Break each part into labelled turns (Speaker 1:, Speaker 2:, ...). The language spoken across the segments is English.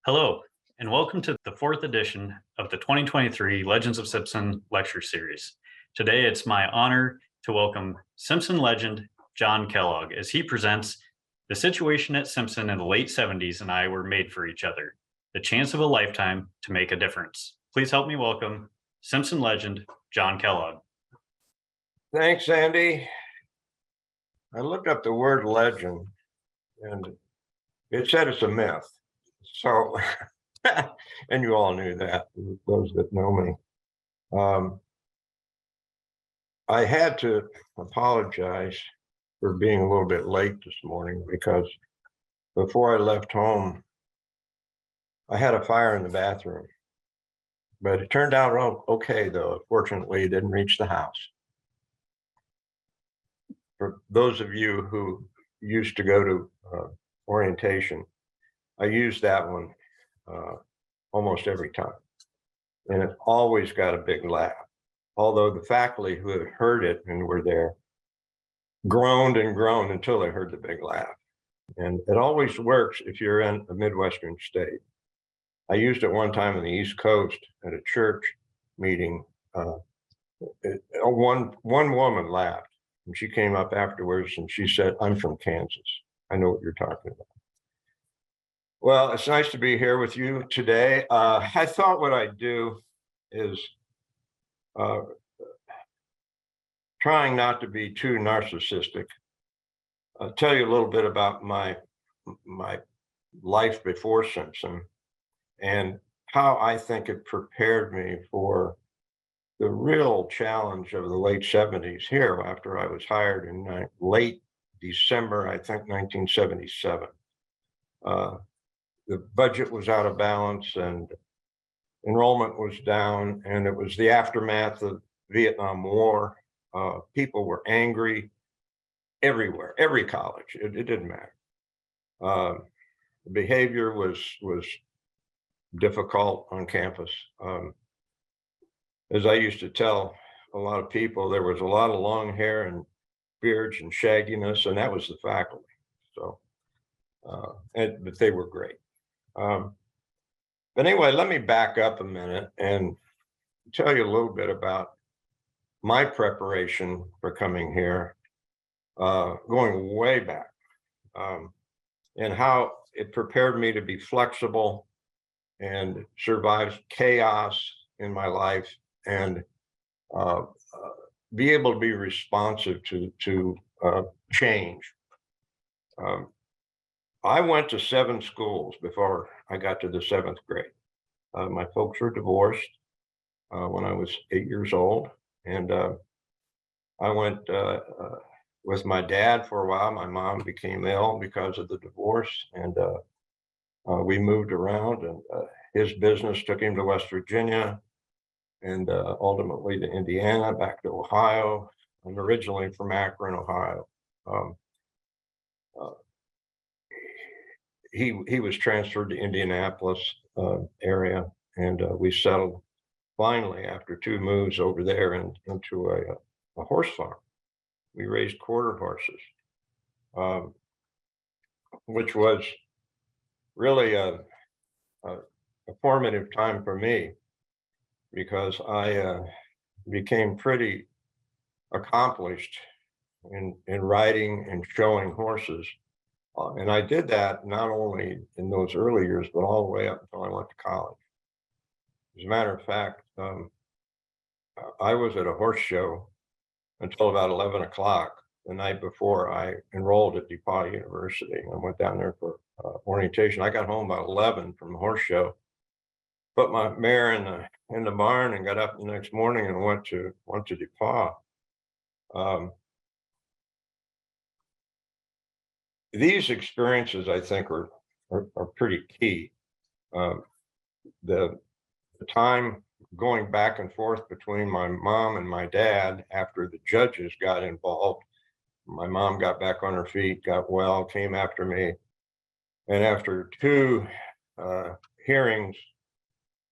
Speaker 1: Hello, and welcome to the fourth edition of the 2023 Legends of Simpson Lecture Series. Today, it's my honor to welcome Simpson legend John Kellogg as he presents The Situation at Simpson in the Late 70s and I Were Made for Each Other, the chance of a lifetime to make a difference. Please help me welcome Simpson legend John Kellogg.
Speaker 2: Thanks, Andy. I looked up the word legend and it said it's a myth. So, and you all knew that, those that know me. I had to apologize for being a little bit late this morning because before I left home, I had a fire in the bathroom. But it turned out okay, though. Fortunately, it didn't reach the house. For those of you who used to go to orientation, I used that one almost every time. And it always got a big laugh. Although the faculty who had heard it and were there groaned and groaned until they heard the big laugh. And it always works if you're in a Midwestern state. I used it one time on the East Coast at a church meeting. One woman laughed, and she came up afterwards and she said, "I'm from Kansas. I know what you're talking about." Well, it's nice to be here with you today. I thought what I'd do is trying not to be too narcissistic. I'll tell you a little bit about my life before Simpson and how I think it prepared me for the real challenge of the late 70s here after I was hired in late December, I think 1977. The budget was out of balance and enrollment was down, and it was the aftermath of Vietnam War. People were angry everywhere, every college, it didn't matter. The behavior was difficult on campus. As I used to tell a lot of people, there was a lot of long hair and beards and shagginess, and that was the faculty. So, but they were great. But anyway, let me back up a minute and tell you a little bit about my preparation for coming here, going way back, and how it prepared me to be flexible and survive chaos in my life and be able to be responsive to change. I went to 7 schools before I got to the 7th grade. My folks were divorced when I was 8 years old, and I went with my dad for a while. My mom became ill because of the divorce, and we moved around, and his business took him to West Virginia and ultimately to Indiana, back to Ohio. I'm originally from Akron, Ohio. He was transferred to Indianapolis area, and we settled finally after 2 moves over there into a horse farm. We raised quarter horses, which was really a formative time for me because I became pretty accomplished in riding and showing horses. And I did that not only in those early years, but all the way up until I went to college. As a matter of fact, I was at a horse show until about 11 o'clock the night before I enrolled at DePauw University. I went down there for orientation. I got home about 11 from the horse show, put my mare in the barn, and got up the next morning and went to DePauw. These experiences, I think, are pretty key. The time going back and forth between my mom and my dad after the judges got involved. My mom got back on her feet, got well, came after me. And after 2 hearings,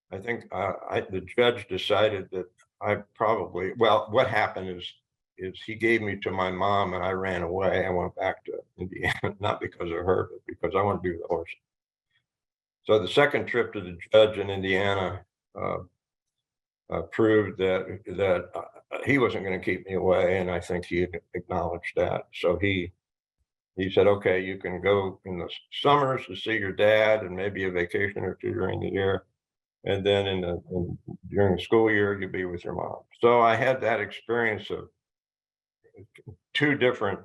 Speaker 2: I think the judge decided that what happened is he gave me to my mom and I ran away. I went back to Indiana, not because of her, but because I wanted to do the horse. So the second trip to the judge in Indiana proved that he wasn't going to keep me away, and I think he acknowledged that. So he said, okay, you can go in the summers to see your dad and maybe a vacation or two during the year. And then during the school year, you'll be with your mom. So I had that experience of two different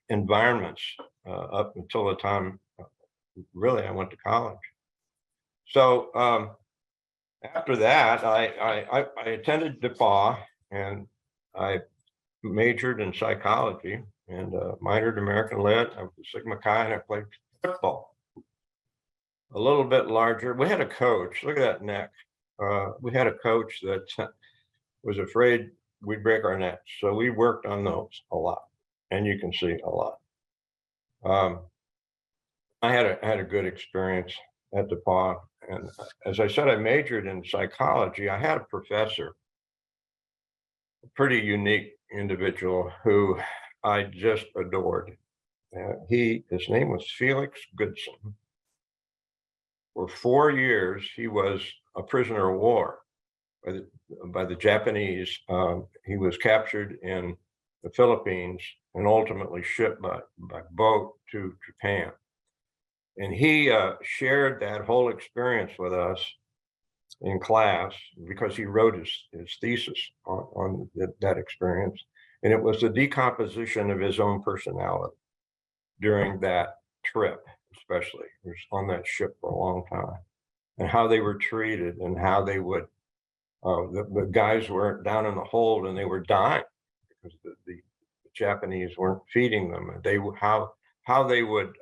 Speaker 2: environments up until the time really I went to college. So after that, I attended DePauw and I majored in psychology and minored American Lit. I was a Sigma Chi and I played football. A little bit larger. We had a coach. Look at that neck. We had a coach that was afraid we'd break our necks. So we worked on those a lot. And you can see a lot. I had a good experience at DePauw. And as I said, I majored in psychology. I had a professor, a pretty unique individual who I just adored. His name was Felix Goodson. For 4 years, he was a prisoner of war by the Japanese. He was captured in the Philippines and ultimately shipped by boat to Japan. And he shared that whole experience with us in class because he wrote his thesis on that experience. And it was the decomposition of his own personality during that trip, especially. He was on that ship for a long time, and how they were treated and how they would, the guys were down in the hold and they were dying because the Japanese weren't feeding them. And how they would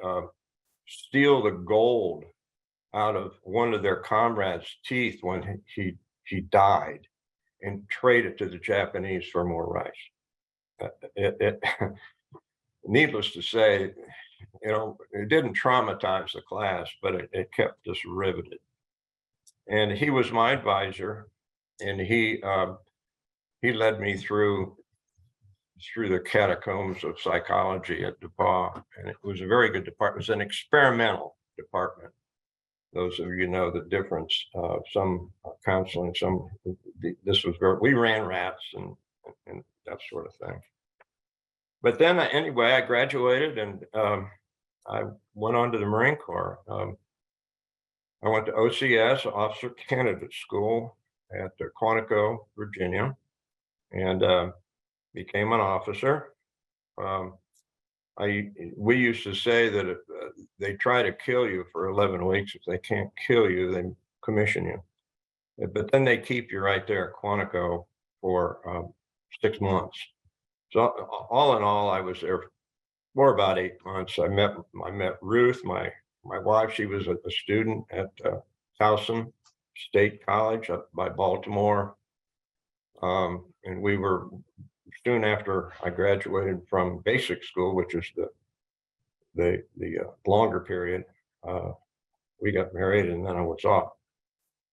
Speaker 2: steal the gold out of one of their comrades' teeth when he died and trade it to the Japanese for more rice. Needless to say, it didn't traumatize the class, but it kept us riveted. And he was my advisor, and he led me through the catacombs of psychology at DePauw, and it was a very good department. It was an experimental department. Those of you know the difference. Some counseling, we ran rats and that sort of thing. But then anyway, I graduated and I went on to the Marine Corps. I went to OCS, Officer Candidate School at Quantico, Virginia, and became an officer. We used to say that if they try to kill you for 11 weeks, if they can't kill you, they commission you. But then they keep you right there at Quantico for 6 months. So all in all, I was there for about 8 months. I met Ruth, my wife. She was a student at Towson State College up by Baltimore, and we were soon after I graduated from basic school, which is the longer period. We got married, and then I was off.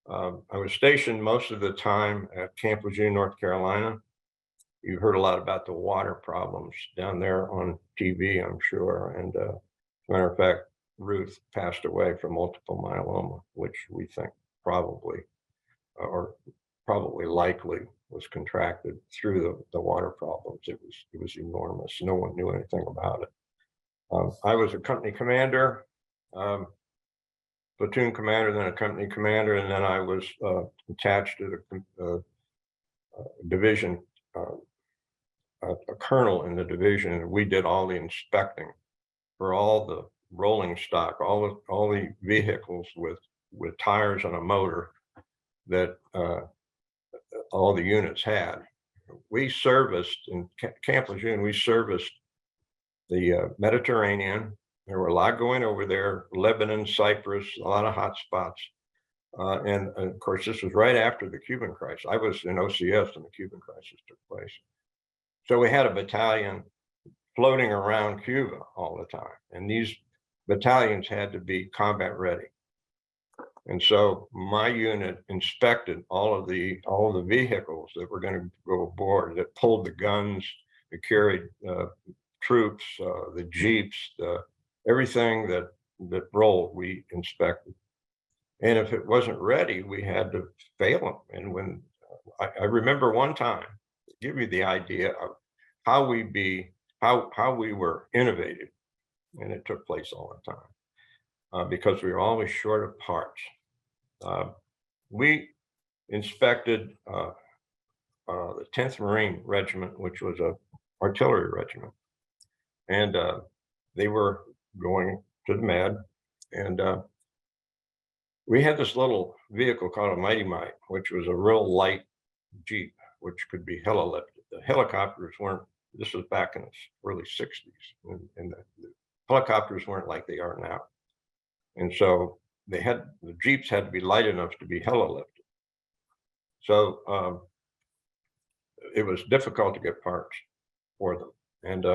Speaker 2: I was stationed most of the time at Camp Lejeune, North Carolina. You heard a lot about the water problems down there on TV, I'm sure. And as a matter of fact, Ruth passed away from multiple myeloma, which we think probably likely was contracted through the water problems. It was enormous. No one knew anything about it. I was a company commander, platoon commander, then a company commander, and then I was attached to the division, a colonel in the division, and we did all the inspecting for all the rolling stock, all the vehicles with tires and a motor that all the units had. We serviced in Camp Lejeune. We serviced the Mediterranean. There were a lot going over there: Lebanon, Cyprus, a lot of hot spots. And of course, this was right after the Cuban crisis. I was in OCS when the Cuban crisis took place. So we had a battalion floating around Cuba all the time, and these battalions had to be combat ready. And so my unit inspected all of the vehicles that were going to go aboard, that pulled the guns, that carried troops, the jeeps, everything that rolled, we inspected. And if it wasn't ready, we had to fail them. And when I remember one time, to give you the idea of how we be, how we were innovative, and it took place all the time because we were always short of parts. Uh, we inspected the 10th Marine Regiment, which was a artillery regiment, and they were going to the Med, and we had this little vehicle called a Mighty Mite, which was a real light Jeep, which could be heli-lifted. The helicopters weren't. This was back in the early '60s, and the helicopters weren't like they are now, and so the Jeeps had to be light enough to be heli-lifted. So it was difficult to get parts for them. And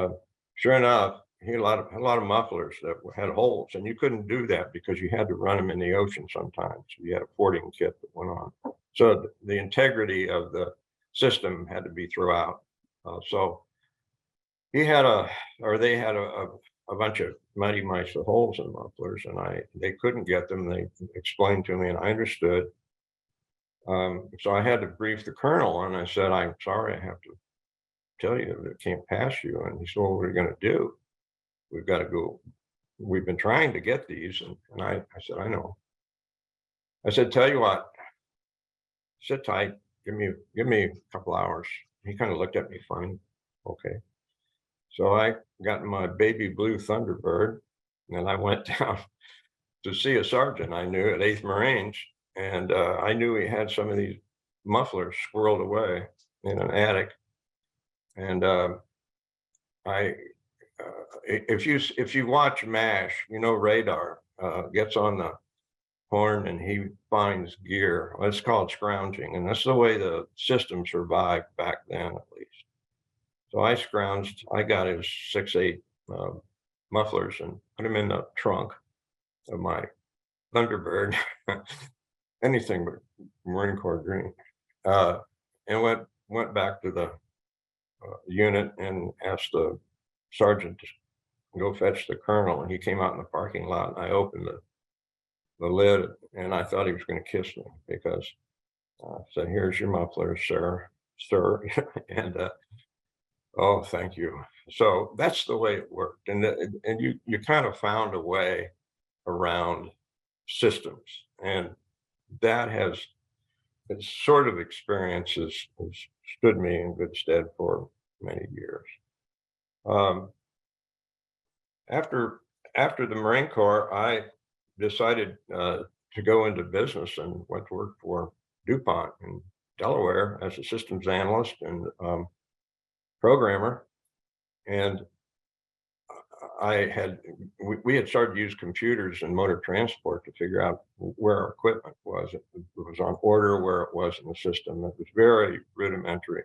Speaker 2: sure enough, he had a lot of mufflers that had holes, and you couldn't do that because you had to run them in the ocean sometimes. You had a porting kit that went on. So the integrity of the system had to be throughout. So he had they had a bunch of mighty mice with holes in mufflers, and they couldn't get them. They explained to me, and I understood. So I had to brief the colonel, and I said, "I'm sorry, I have to tell you that it can't pass you." And he said, "Well, what are we going to do? We've got to go. We've been trying to get these." And I said, "I know." I said, "Tell you what, sit tight. Give me a couple hours." He kind of looked at me funny. Okay. So I got in my baby blue Thunderbird, and I went down to see a sergeant I knew at 8th Marines, and I knew he had some of these mufflers squirreled away in an attic. And I if you watch MASH, Radar gets on the horn and he finds gear. Well, it's called scrounging, and that's the way the system survived back then, at least. So I scrounged. I got his 6.8 mufflers and put them in the trunk of my Thunderbird, anything but Marine Corps green, uh, and went back to the unit and asked the sergeant to go fetch the colonel, and he came out in the parking lot, and I opened the lid, and I thought he was going to kiss me because I said, "Here's your muffler, sir," and oh, thank you. So that's the way it worked, and you kind of found a way around systems, and that has it's sort of experience has stood me in good stead for many years. Um, after after the Marine Corps, I decided to go into business and went to work for DuPont in Delaware as a systems analyst and programmer. And we had started to use computers in motor transport to figure out where our equipment was. It was on order, where it was in the system. It was very rudimentary.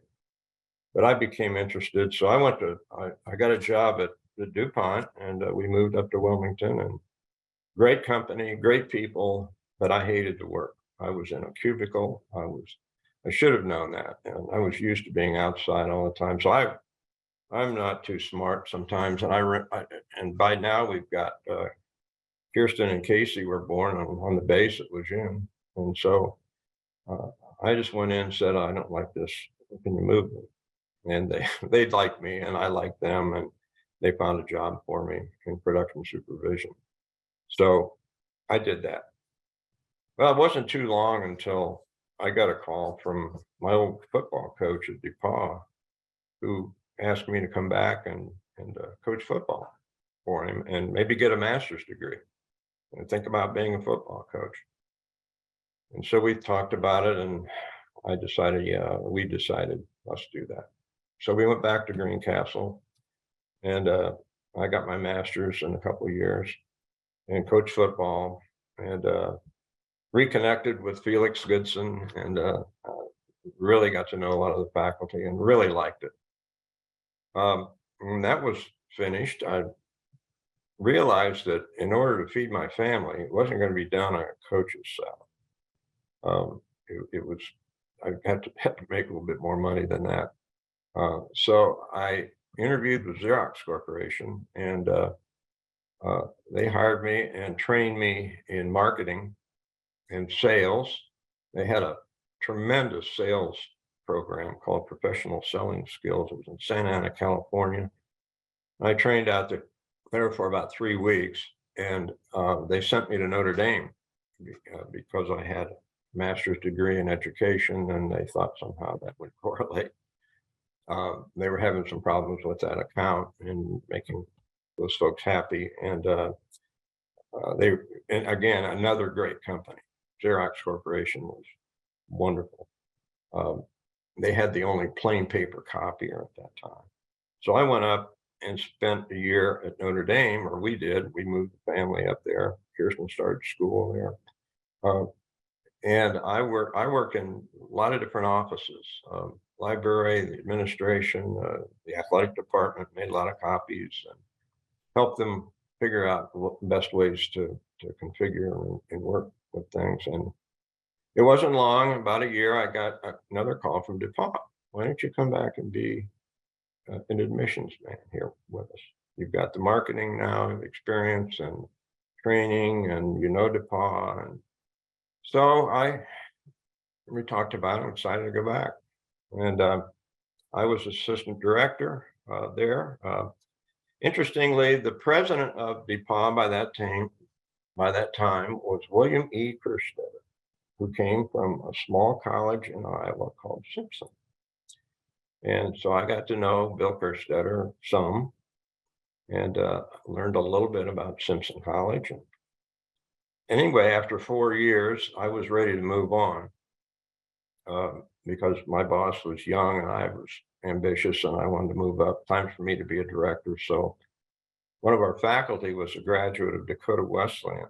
Speaker 2: But I became interested, so I got a job at the DuPont, and we moved up to Wilmington. And great company, great people, but I hated the work. I was in a cubicle. I should have known that, and I was used to being outside all the time. So I'm not too smart sometimes, and and by now we've got Kirsten and Casey were born on the base at Lejeune, and so uh, I just went in and said, "I don't like this. Can you move me?" And they liked me, and I liked them, and they found a job for me in production supervision. So I did that. Well, it wasn't too long until I got a call from my old football coach at DePaul, who asked me to come back and coach football for him and maybe get a master's degree and think about being a football coach. And so we talked about it, and we decided, let's do that. So we went back to Greencastle, and I got my master's in a couple of years and coached football, and reconnected with Felix Goodson, and really got to know a lot of the faculty and really liked it. When that was finished, I realized that in order to feed my family, it wasn't going to be done on a coach's salary. It was I had to make a little bit more money than that. So I interviewed with Xerox Corporation, and they hired me and trained me in marketing and sales. They had a tremendous sales program called Professional Selling Skills. It was in Santa Ana, California. I trained out there for about 3 weeks, and they sent me to Notre Dame because I had a master's degree in education, and they thought somehow that would correlate. They were having some problems with that account and making those folks happy. And and again, another great company. Xerox Corporation was wonderful. Um, they had the only plain paper copier at that time. So I went up and spent a year at Notre Dame, or we did. We moved the family up there. Kirsten started school there. Uh, and I work in a lot of different offices, library, the administration, the athletic department, made a lot of copies and helped them figure out what the best ways to configure and work with things. And it wasn't long, about a year, I got another call from DuPont. Why don't you come back and be an admissions man here with us? You've got the marketing now experience and training, and you know DuPont. And so we talked about it. I'm excited to go back. And I was assistant director there. Interestingly, the president of DuPont by that time was William E. Kerstetter, who came from a small college in Iowa called Simpson. And so I got to know Bill Kerstetter some, and learned a little bit about Simpson College. And anyway, after 4 years, I was ready to move on because my boss was young and I was ambitious and I wanted to move up. Time for me to be a director. So one of our faculty was a graduate of Dakota Wesleyan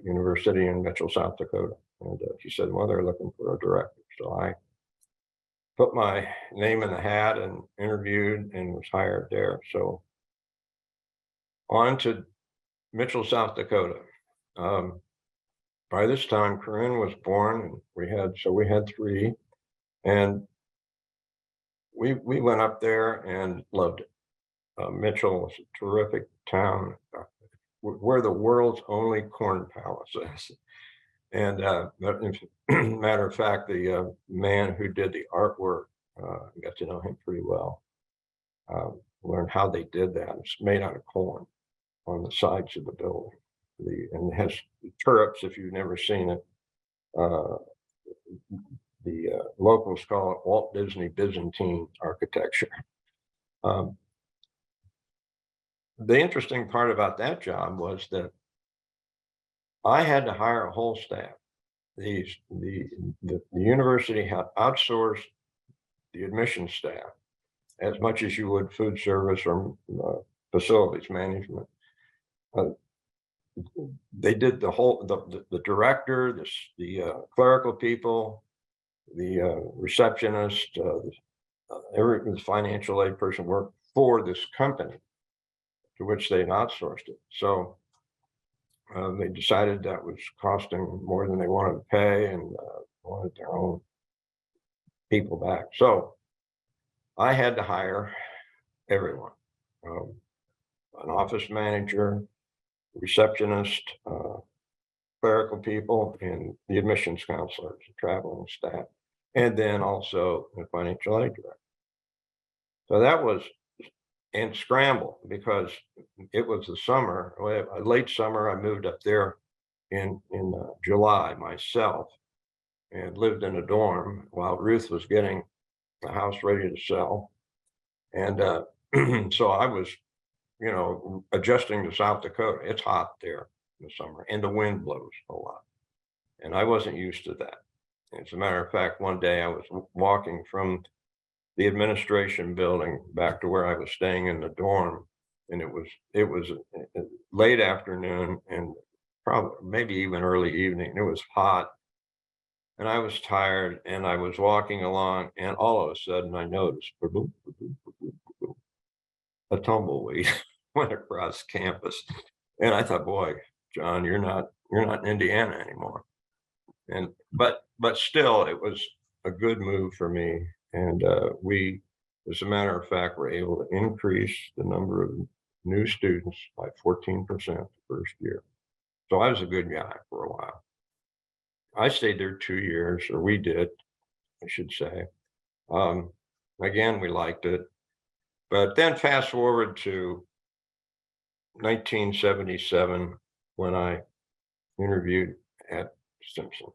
Speaker 2: University in Mitchell, South Dakota. And he said, well, they're looking for a director. So I put my name in the hat and interviewed and was hired there. So on to Mitchell, South Dakota. By this time, Corinne was born, and we had 3, and we went up there and loved it. Mitchell was a terrific town. We're the world's only corn palace. And matter of fact, the man who did the artwork, I got to know him pretty well. Learned how they did that. It's made out of corn on the sides of the building. And it has turrets, if you've never seen it. The locals call it Walt Disney Byzantine architecture. The interesting part about that job was that I had to hire a whole staff. The university had outsourced the admissions staff as much as you would food service or facilities management. They did the director, the clerical people, the receptionist, every financial aid person worked for this company to which they outsourced it. So they decided that was costing more than they wanted to pay, and wanted their own people back. So I had to hire everyone, an office manager, receptionist, clerical people, and the admissions counselors, the traveling staff, and then also the financial aid director. So that was, and scramble, because it was the summer, late summer. I moved up there in July myself and lived in a dorm while Ruth was getting the house ready to sell. And so I was, adjusting to South Dakota. It's hot there in the summer and the wind blows a lot. And I wasn't used to that. As a matter of fact, one day I was walking from the administration building back to where I was staying in the dorm, and it was late afternoon and probably maybe even early evening. It was hot and I was tired, and I was walking along, and all of a sudden I noticed a tumbleweed went across campus. And I thought, boy, John, you're not in Indiana anymore. And but still, it was a good move for me. And we, as a matter of fact, were able to increase the number of new students by 14% the first year. So I was a good guy for a while. I stayed there 2 years, or we did, I should say. Um, Again, we liked it. But then fast forward to 1977 when I interviewed at Simpson.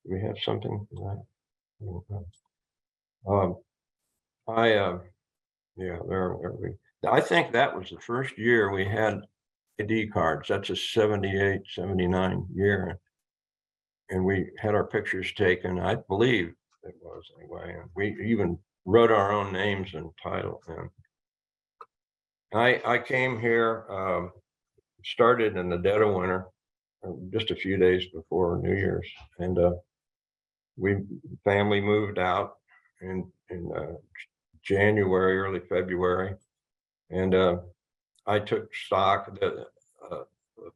Speaker 2: Do we have something? Um, I, yeah, there we. I think that was the first year we had ID cards. That's a 78, 79 year. And we had our pictures taken. I believe it was anyway. And we even wrote our own names and title. And I came here, started in the dead of winter, just a few days before New Year's, and we family moved out in January, early February, and I took stock that a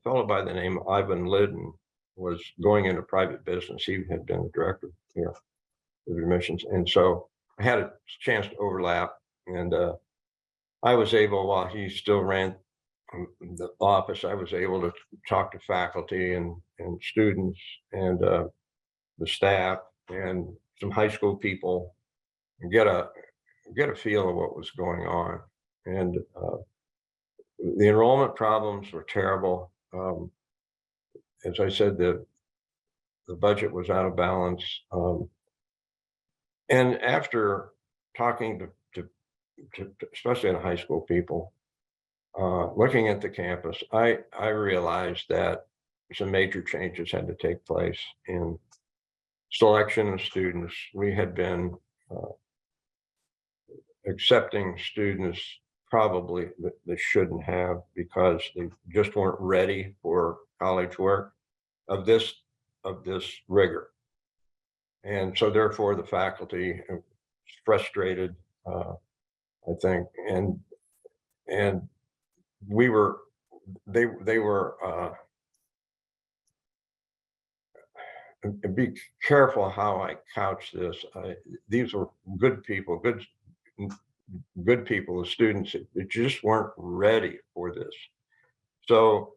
Speaker 2: fellow by the name of Ivan Liddon was going into private business. He had been the director here of admissions, and so I had a chance to overlap, and I was able, while he still ran the office, I was able to talk to faculty and students and the staff and some high school people and get a feel of what was going on. And the enrollment problems were terrible. As I said, the budget was out of balance. And after talking to especially the high school people, looking at the campus, I realized that some major changes had to take place in selection of students. We had been accepting students probably that they shouldn't have, because they just weren't ready for college work of this rigor. And so therefore the faculty was frustrated, I think, and we were they were and be careful how I couch this. These were good people, good people, the students that just weren't ready for this. So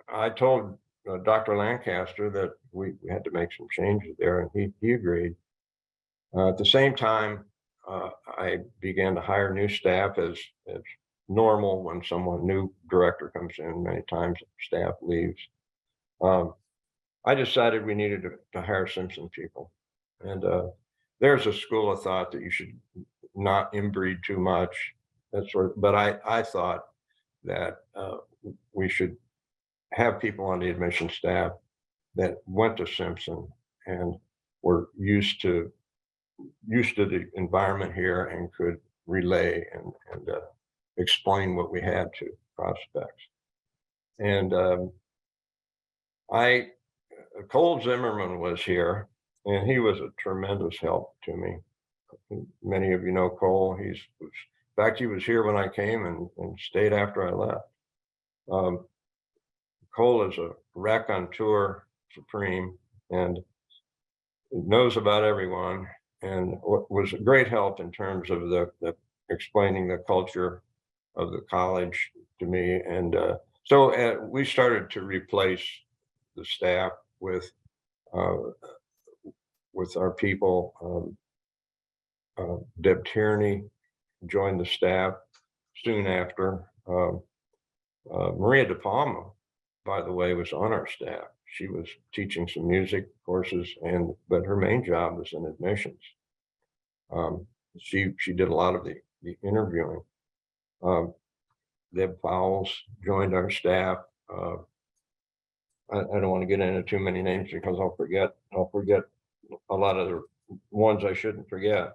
Speaker 2: I told Dr. Lancaster that we had to make some changes there, and he agreed. At the same time, I began to hire new staff as normal when someone new director comes in. Many times staff leaves. I decided we needed to hire Simpson people, and there's a school of thought that you should not inbreed too much. That sort of, but I thought that we should have people on the admission staff that went to Simpson and were used to the environment here and could relay and explain what we had to prospects. And I Cole Zimmerman was here, and he was a tremendous help to me. Many of you know Cole. In fact, he was here when I came and stayed after I left. Cole is a raconteur supreme and knows about everyone, and was a great help in terms of the explaining the culture of the college to me. And so we started to replace the staff with our people. Deb Tierney joined the staff soon after. Maria De Palma, by the way, was on our staff. She was teaching some music courses, but her main job was in admissions. She did a lot of the interviewing. Deb Fowles joined our staff. I don't want to get into too many names because I'll forget a lot of the ones I shouldn't forget.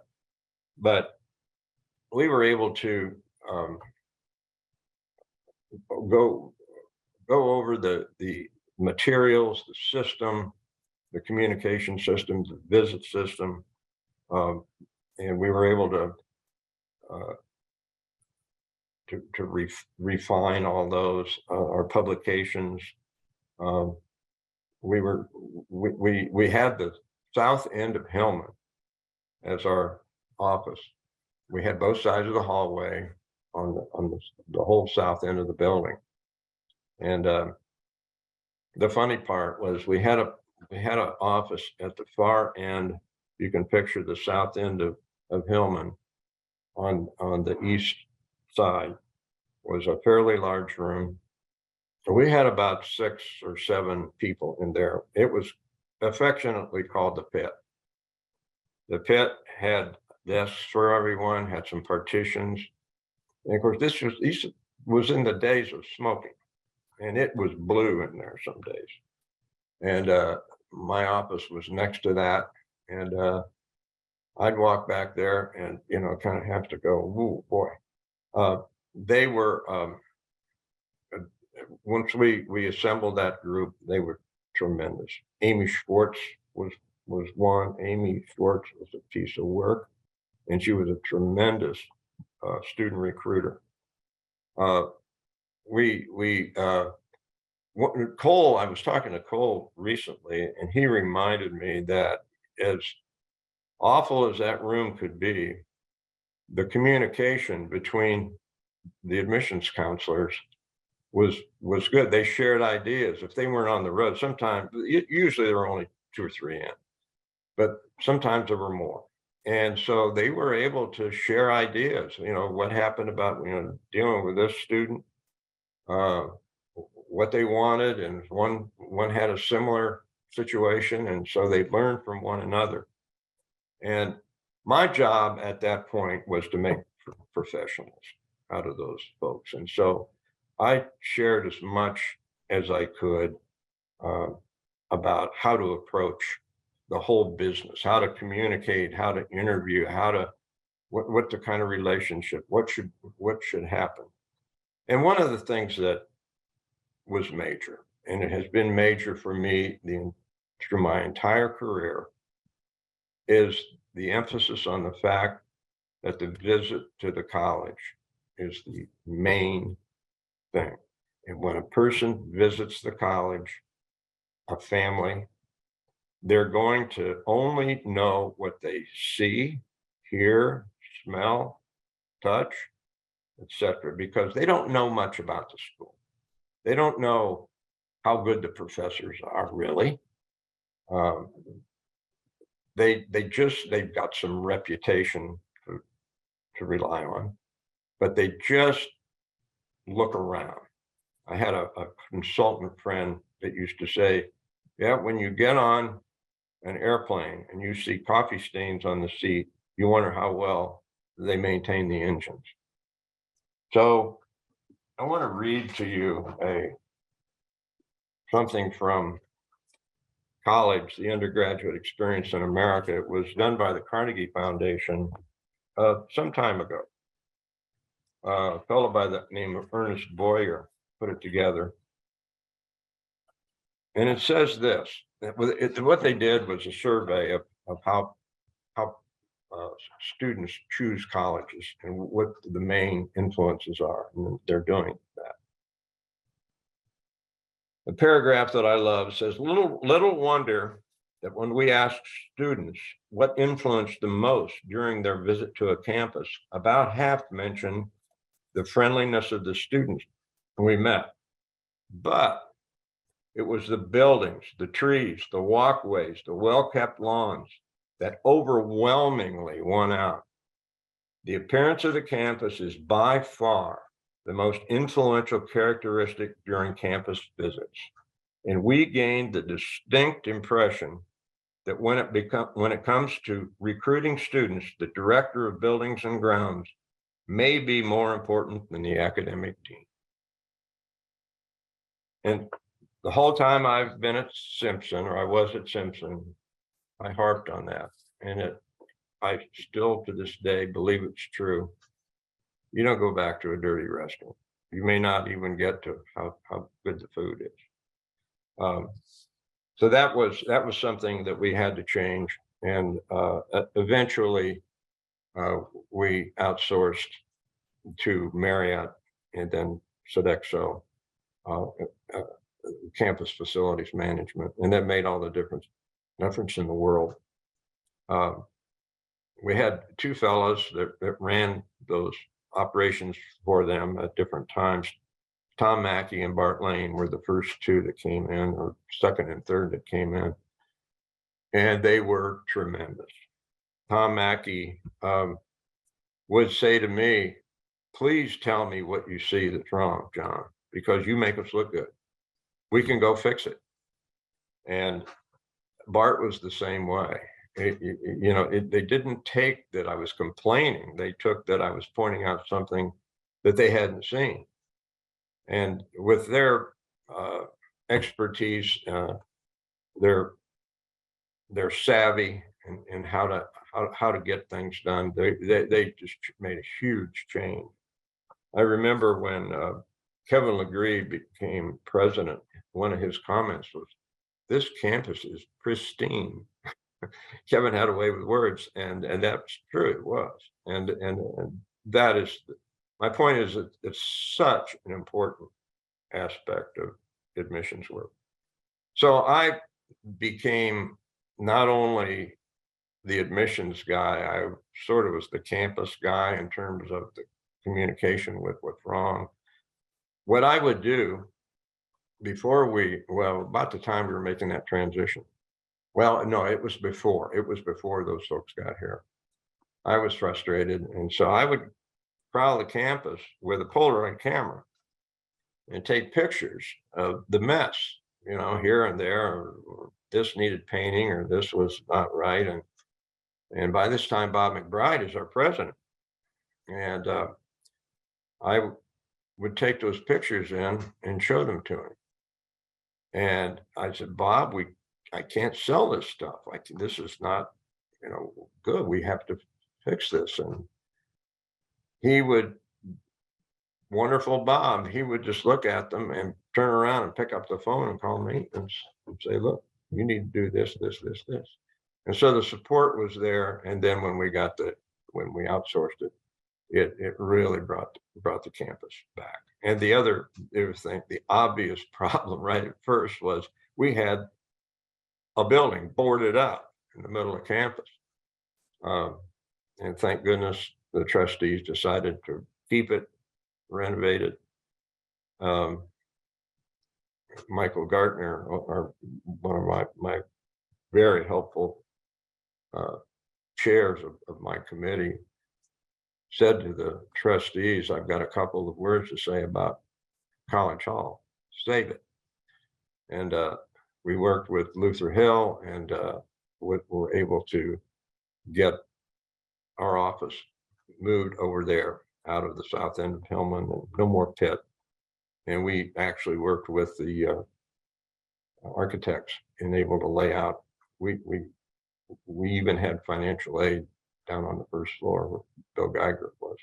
Speaker 2: But we were able to go over the materials, the system, the communication system, the visit system, and we were able to refine all those. Our publications. We had the south end of Hillman as our office. We had both sides of the hallway on the whole south end of the building. And the funny part was we had we had an office at the far end. You can picture the south end of Hillman on the east side was a fairly large room. So we had about 6 or 7 people in there. It was affectionately called the pit. The pit had desks for everyone, had some partitions. And of course, this was in the days of smoking, and it was blue in there some days. And my office was next to that, and I'd walk back there and kind of have to go, "Ooh, boy." They were once we assembled that group, they were tremendous. Amy Schwartz was one. Amy Schwartz was a piece of work, and she was a tremendous student recruiter. We Cole, I was talking to Cole recently, and he reminded me that as awful as that room could be, the communication between the admissions counselors was good. They shared ideas. If they weren't on the road, sometimes usually there were only 2 or 3 in, but sometimes there were more. And so they were able to share ideas, what happened about, dealing with this student, what they wanted, and one had a similar situation, and so they learned from one another. And my job at that point was to make professionals out of those folks. And so I shared as much as I could about how to approach the whole business, how to communicate, how to interview, what the kind of relationship, what should happen. And one of the things that was major, and it has been major for me through my entire career, is the emphasis on the fact that the visit to the college is the main thing. And when a person visits the college, a family, they're going to only know what they see, hear, smell, touch, etc., because they don't know much about the school. They don't know how good the professors are really. They've got some reputation to rely on, but they just look around. I had a consultant friend that used to say, "Yeah, when you get on an airplane and you see coffee stains on the seat, you wonder how well they maintain the engines." So I want to read to you something from college, the undergraduate experience in America. It was done by the Carnegie Foundation some time ago. A fellow by the name of Ernest Boyer put it together. And it says this, what they did was a survey of how students choose colleges and what the main influences are, and they're doing that. The paragraph that I love says, little wonder that when we ask students what influenced them most during their visit to a campus, about half mention the friendliness of the students we met. But it was the buildings, the trees, the walkways, the well-kept lawns that overwhelmingly won out. The appearance of the campus is by far the most influential characteristic during campus visits. And we gained the distinct impression that when it comes to recruiting students, the director of buildings and grounds may be more important than the academic dean. And the whole time I've been at Simpson, or I was at Simpson, I harped on that. And I still to this day believe it's true. You don't go back to a dirty restaurant. You may not even get to how good the food is. So that was something that we had to change. And eventually we outsourced to Marriott and then Sodexo, campus facilities management, and that made all the difference in the world. We had 2 fellows that ran those operations for them at different times. Tom Mackey and Bart Lane were the first 2 that came in, or second and third that came in. and they were tremendous. Tom Mackey would say to me, please tell me what you see that's wrong, John, because you make us look good. We can go fix it. And Bart was the same way. They didn't take that I was complaining. They took that I was pointing out something that they hadn't seen. And with their expertise, their savvy and how to get things done, they just made a huge change. I remember when Kevin Legree became president, one of his comments was, "This campus is pristine." Kevin had a way with words, and that's true. It was, and that is my point. Is that it's such an important aspect of admissions work. So I became not only the admissions guy, I sort of was the campus guy in terms of the communication with what's wrong. What I would do before about the time we were making that transition. Well, no, it was before those folks got here. I was frustrated. And so I would prowl the campus with a Polaroid camera and take pictures of the mess, here and there, or this needed painting, or this was not right. And by this time, Bob McBride is our president. And I would take those pictures in and show them to him. And I said, Bob, I can't sell this stuff. This is not, good. We have to fix this. And he would, wonderful Bob, he would just look at them and turn around and pick up the phone and call maintenance and say, look, you need to do this, this, this, this. And so the support was there. And then when we outsourced it, it really brought the campus back. And the other thing, the obvious problem right at first was we had a building boarded up in the middle of campus. And thank goodness the trustees decided to keep it, renovate it. Michael Gartner, one of my very helpful chairs of my committee, said to the trustees, I've got a couple of words to say about College Hall, save it. And we worked with Luther Hill and were able to get our office moved over there out of the south end of Hillman, and no more pit. And we actually worked with the architects and able to lay out. We even had financial aid down on the first floor where Bill Geiger was.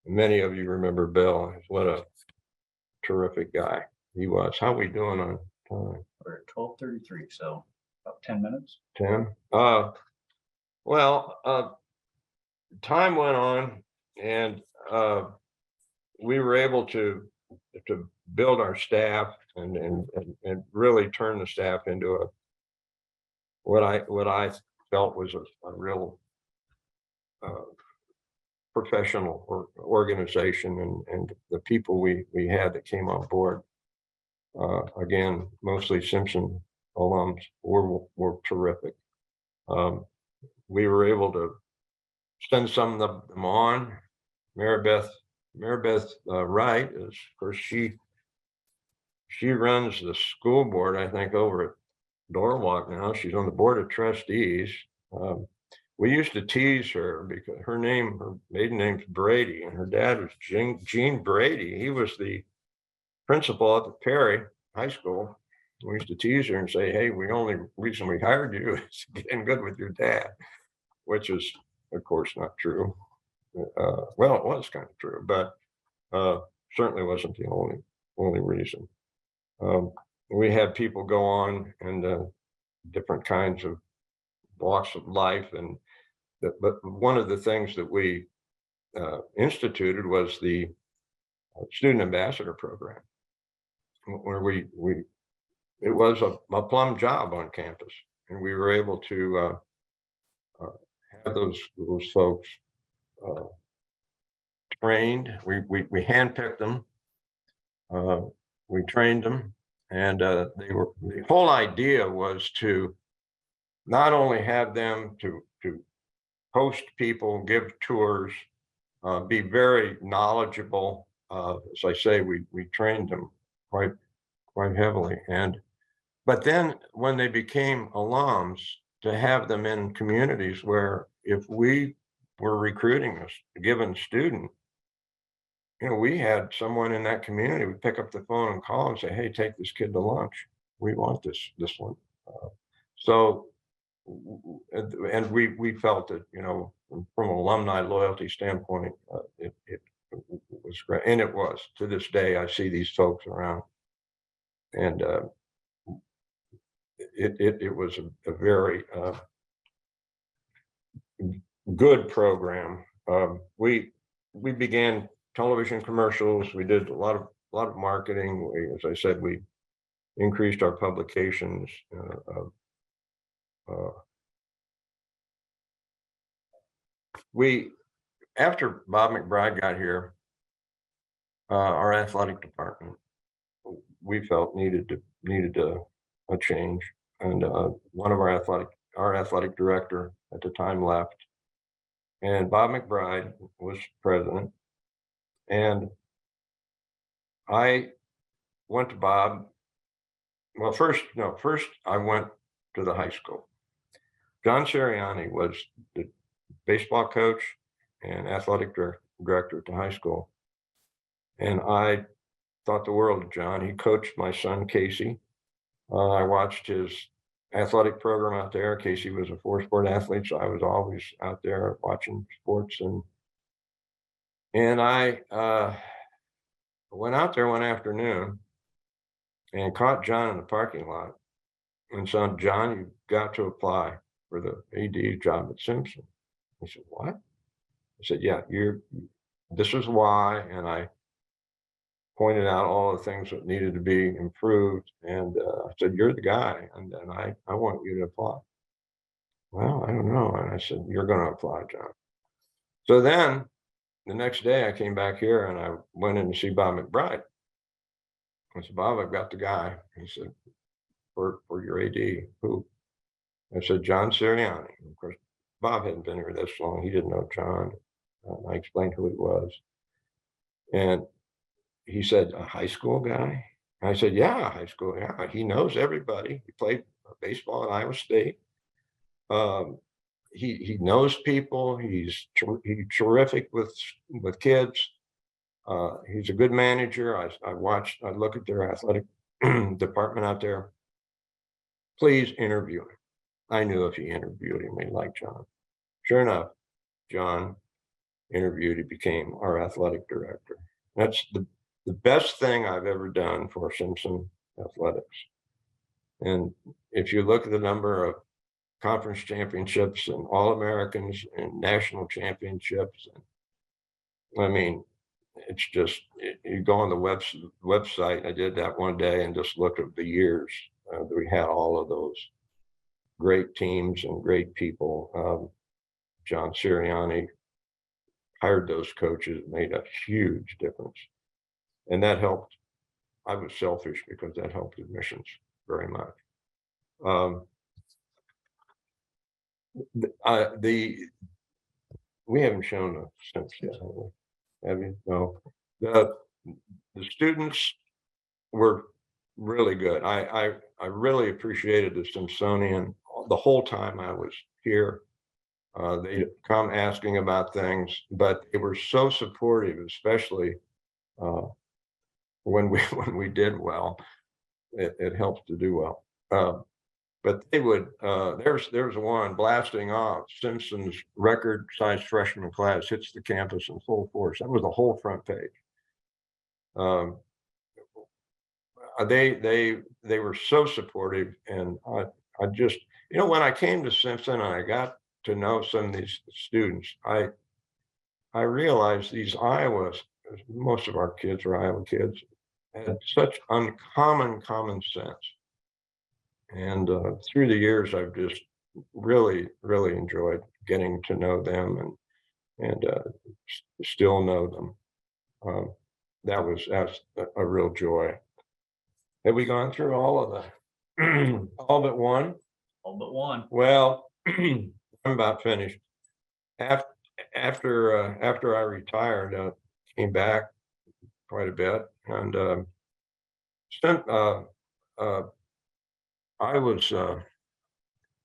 Speaker 2: And many of you remember Bill. What a terrific guy he was. How are we doing on time?
Speaker 1: We're at 12:33, so about 10 minutes.
Speaker 2: 10. Time went on, and we were able to build our staff and really turn the staff into what I felt was a real professional organization, and the people we had that came on board, again, mostly Simpson alums, were terrific. We were able to send some of them on. Maribeth Wright is, of course, she runs the school board, I think, over at Norwalk now. She's on the board of trustees. We used to tease her because her maiden name's Brady, and her dad was Gene Brady. He was the principal at the Perry High School. We used to tease her and say, hey, the only reason we hired you is getting good with your dad, which is, of course, not true. Well, it was kind of true, but certainly wasn't the only reason. We had people go on and different kinds of walks of life, but one of the things that we instituted was the student ambassador program, where it was a plum job on campus, and we were able to have those folks trained. We handpicked them, we trained them, and the whole idea was to not only have them to host people, give tours, be very knowledgeable. As I say, we trained them quite heavily, but then when they became alums, to have them in communities where if we were recruiting a given student, we had someone in that community would pick up the phone and call and say, "Hey, take this kid to lunch. We want this one." So, and we felt that, from an alumni loyalty standpoint, it was great, and it was. To this day, I see these folks around, and it was a very good program. We began television commercials. We did a lot of marketing. As I said, we increased our publications. Uh, we After Bob McBride got here, our athletic department, we felt needed a change, and one of our athletic director at the time left, and Bob McBride was president, and I went to Bob. Well, first I went to the high school. John Sirianni was the baseball coach and athletic director at the high school, and I thought the world of John. He coached my son Casey. I watched his athletic program out there. Casey was a four-sport athlete, so I was always out there watching sports, and I went out there one afternoon and caught John in the parking lot and said, "John, you've got to apply for the AD job at Simpson." He said, "What?" I said, "Yeah, this is why." And I pointed out all the things that needed to be improved. And I said, "You're the guy, and I want you to apply." "Well, I don't know." And I said, "You're going to apply, John." So then the next day I came back here and I went in to see Bob McBride. I said, "Bob, I've got the guy." He said, for your AD, who?" I said, "John Sirianni." Of course, Bob hadn't been here this long. He didn't know John. I explained who he was. And he said, "A high school guy?" I said, "Yeah, high school. Yeah, he knows everybody. He played baseball at Iowa State. Um, he knows people. He's terrific with kids. He's a good manager. I look at their athletic department out there. Please interview him." I knew if he interviewed him, he'd like John. Sure enough, John interviewed. He became our athletic director. That's the best thing I've ever done for Simpson Athletics. And if you look at the number of conference championships and All-Americans and national championships, and I mean, it's just, you go on the website. I did that one day and just look at the years that we had all of those great teams and great people. John Sirianni hired those coaches, made a huge difference. And that helped. I was selfish because that helped admissions very much. We haven't shown the Sims yet, have we? Have you? No. The students were really good. I really appreciated the Simpsonian the whole time I was here. They'd come asking about things, but they were so supportive, especially when we did well. It helps to do well. But they would. There's one blasting off. Simpson's record-sized freshman class hits the campus in full force. That was the whole front page. Um, they were so supportive, and I just, when I came to Simpson and I got to know some of these students, I realized these Iowas, most of our kids are Iowa kids, had such uncommon common sense. And through the years, I've just really enjoyed getting to know them and still know them. That's a real joy. Have we gone through all of the all but one?
Speaker 1: All but one.
Speaker 2: Well, I'm about finished. After after I retired, came back quite a bit and spent. Uh, I was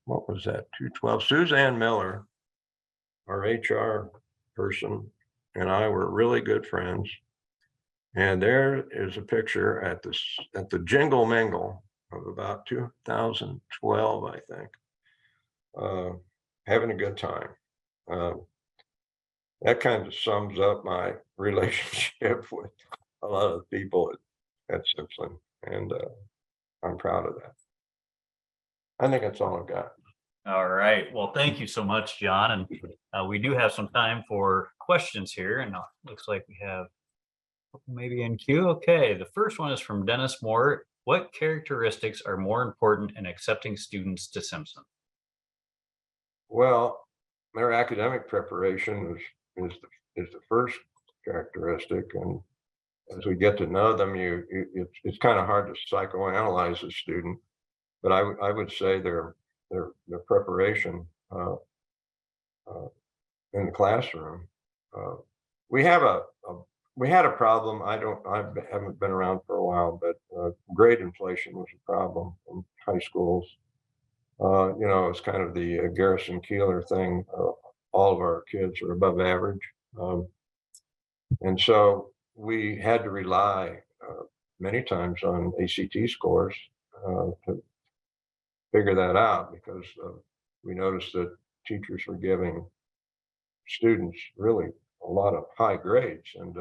Speaker 2: what was that? 212. Suzanne Miller, our HR person, and I were really good friends. And there is a picture at the Jingle Mingle of about 2012, I think, uh, having a good time. Uh, that kind of sums up my relationship with a lot of people at Simpson, and I'm proud of that. I think that's all I've got.
Speaker 1: All right. Well, thank you so much, John. And we do have some time for questions here. And looks like we have maybe in queue. Okay. The first one is from Dennis Moore. What characteristics are more important in accepting students to Simpson?
Speaker 2: Well, their academic preparation is the first characteristic, and as we get to know them, it's kind of hard to psychoanalyze a student, but I would say their preparation uh, in the classroom. Uh, we have a we had a problem. Haven't been around for a while, but grade inflation was a problem in high schools. It's kind of the Garrison Keeler thing. All of our kids are above average, and so we had to rely many times on ACT scores to figure that out because we noticed that teachers were giving students really a lot of high grades, and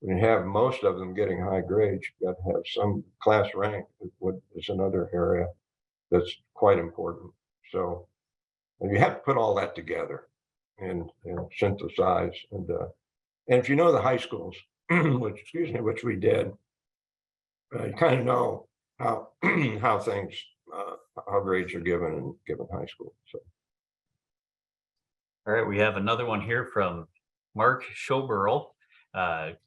Speaker 2: when you have most of them getting high grades, you've got to have some class rank. Is another area that's quite important. So and you have to put all that together and synthesize. And if you know the high schools, which we did, you kind of know how how things how grades are given high school. So
Speaker 1: All right. We have another one here from Mark Schoberl.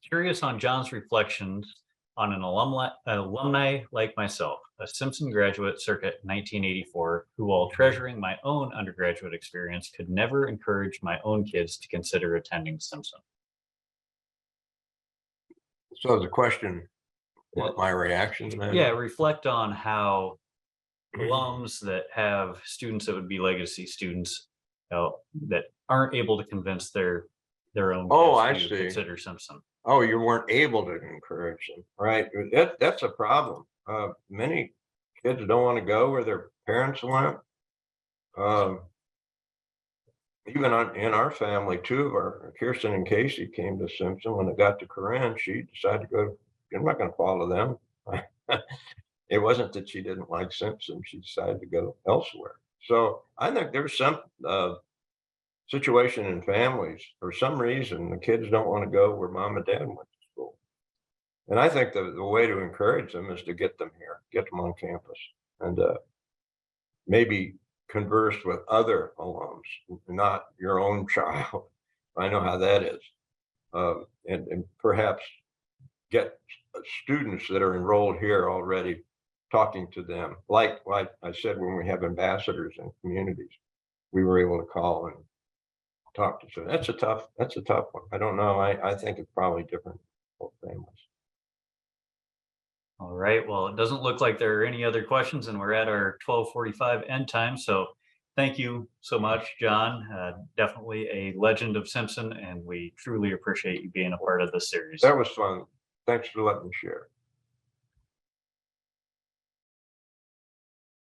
Speaker 1: Curious on John's reflections on an alumni like myself, a Simpson graduate circa 1984, who, while treasuring my own undergraduate experience, could never encourage my own kids to consider attending Simpson.
Speaker 2: so the question, what my reaction to that?
Speaker 1: Yeah, reflect on how alums that have students that would be legacy students, that aren't able to convince their own
Speaker 2: Oh,
Speaker 1: kids
Speaker 2: I
Speaker 1: to
Speaker 2: see.
Speaker 1: consider Simpson.
Speaker 2: Oh, you weren't able to encourage them, right? That's a problem. Many kids don't want to go where their parents went. Um, Even in our family, two of our Kirsten and Casey came to Simpson. When it got to Corinne, she decided to go. I'm not going to follow them. It wasn't that she didn't like Simpson; she decided to go elsewhere. So I think there's some situation in families for some reason the kids don't want to go where mom and dad went to school. And I think the way to encourage them is to get them here, get them on campus, and maybe converse with other alums, not your own child. I know how that is. And perhaps get students that are enrolled here already talking to them. Like I said, when we have ambassadors in communities, we were able to call and talk to them. That's a tough one. I don't know. I think it's probably different for families.
Speaker 1: All right. Well, it doesn't look like there are any other questions, and we're at our 12:45 end time. So thank you so much, John. Definitely a legend of Simpson, and we truly appreciate you being a part of this series.
Speaker 2: That was fun. Thanks for letting me share.